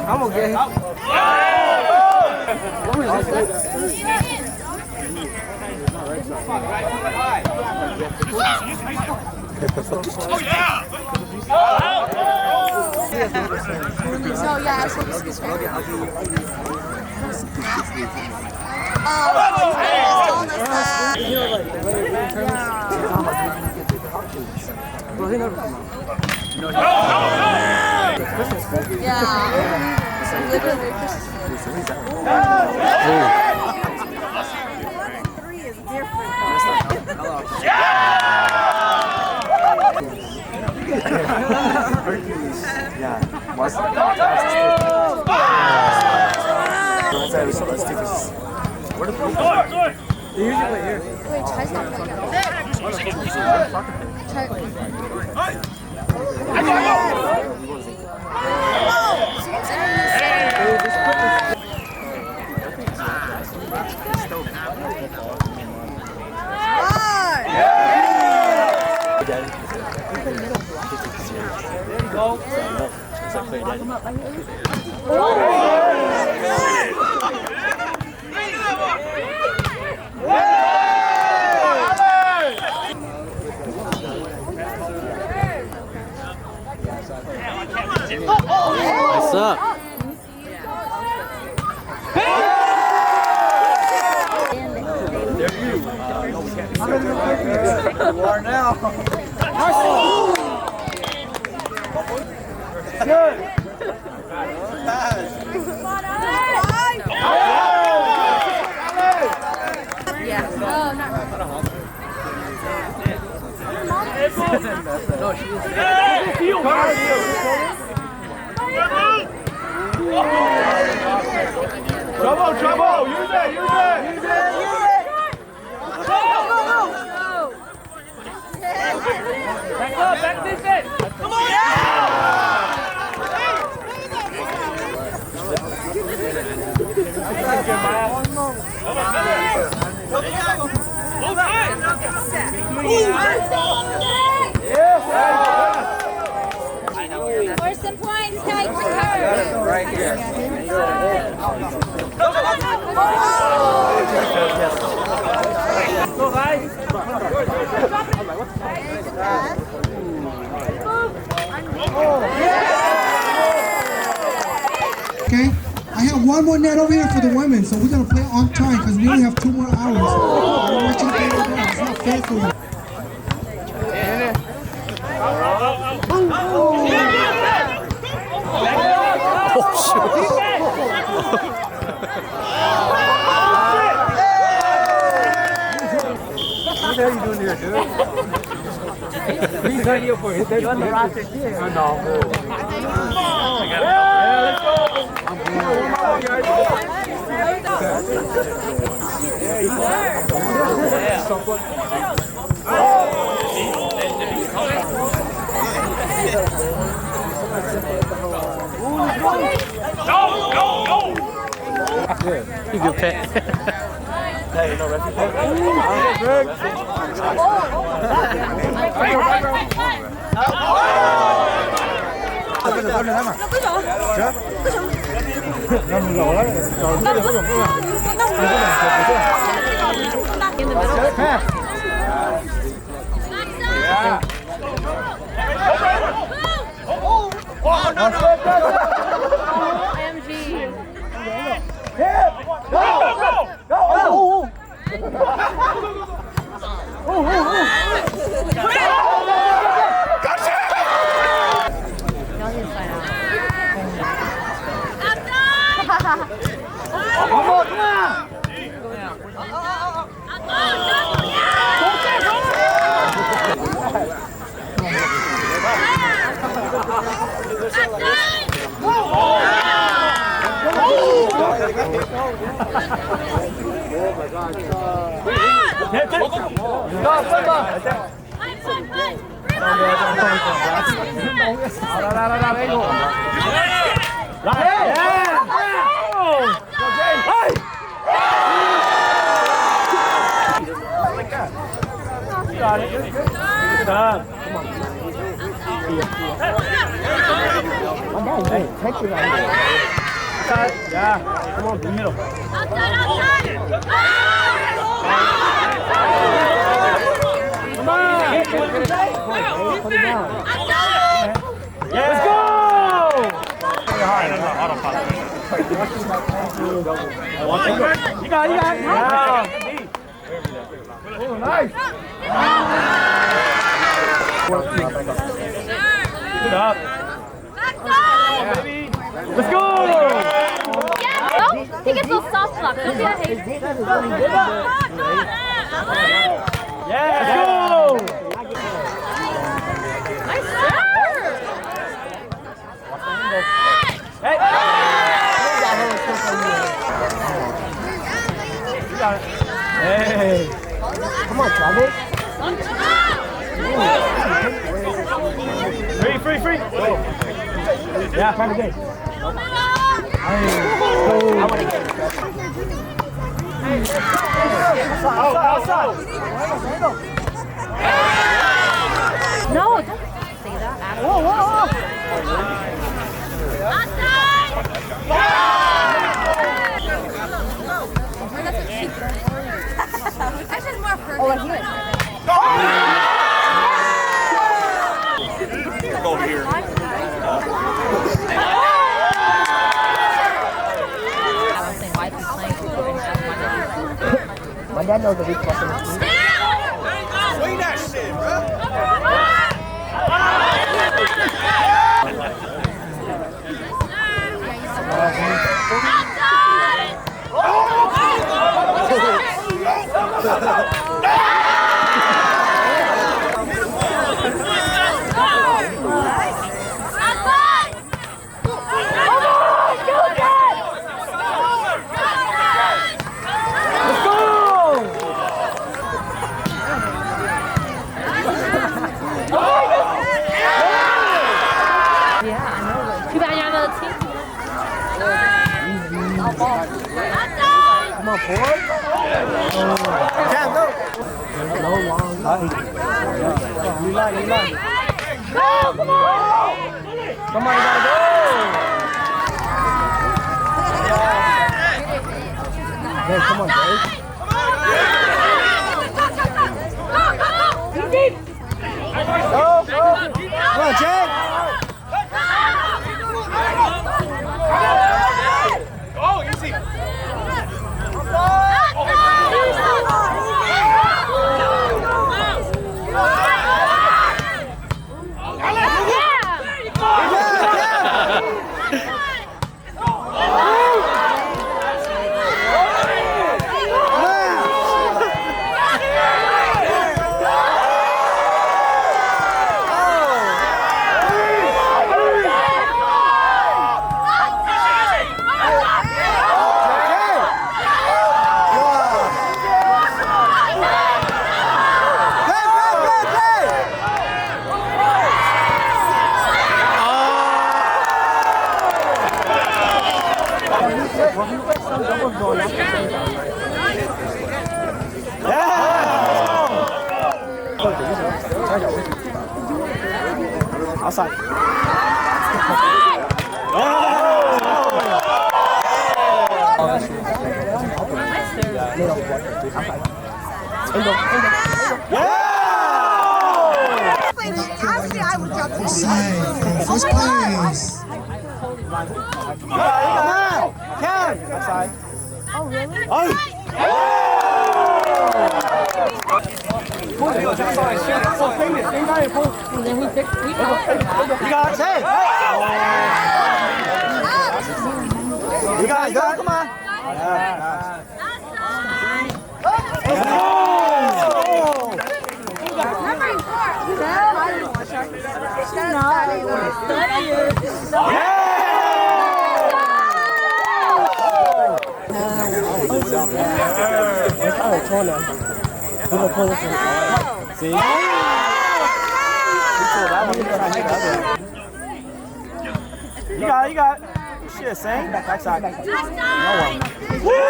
I'm okay. So yeah, so this is very yeah. So literally three is different. Yeah. What's the They usually play here. Wait, Chai's not playing out. What's up? You are now. Good. Yeah. Oh, not No, she is. Trouble! Use it! Back up! Back defense! Come on! Where's some points, Kate? Right here. Go, guys! Okay, I have one more net over here for the women, so we're gonna play on time because we only have 2 more hours. I don't want you to play over there. It's not fair for you. What the hell are you doing here, dude? He's done you for it. You're on the roster too. I know. Yeah, let's go. You good pet. Hey, no rest pet. Oh! Yeah, come on, in the middle. Come on! Let's go! You got it. Yeah. Oh, nice. Good up. Let's go! Yeah, he gets those soft blocks. Don't be a hater. Yeah, let's go! Nice serve. Hey! Hey! Come on, Trouble. Free. Yeah, find the game. Outside. No, don't say that. Whoa. Actually, it's more perfect. Oh, here. Over here. My dad knows the weak spot in the team. Swing that shit, bro. Too bad you're on the team. Come on, boy. Can't go. No long. You lie. Go, come on. Come on, you gotta go. Hey, come on, Jake. Go. Come on, Jake. Oh, easy. Outside. Honestly, I would jump this. Save for first place. Outside. Oh, really? You got it. Hey. You got it. Come on. the corner. Do the corner. See? He pulled that one. He tried to hit the other one. You got it, you got it. Shit, same. Backside. No one. Woo!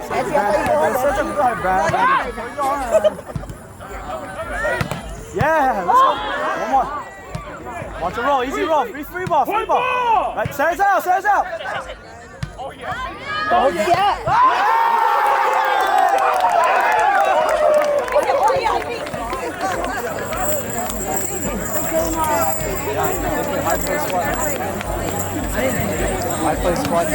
Such a good Brad. Yeah, let's go. One more. Watch it roll, easy roll. Free ball. Right, set us out. Oh, yeah. I play squad.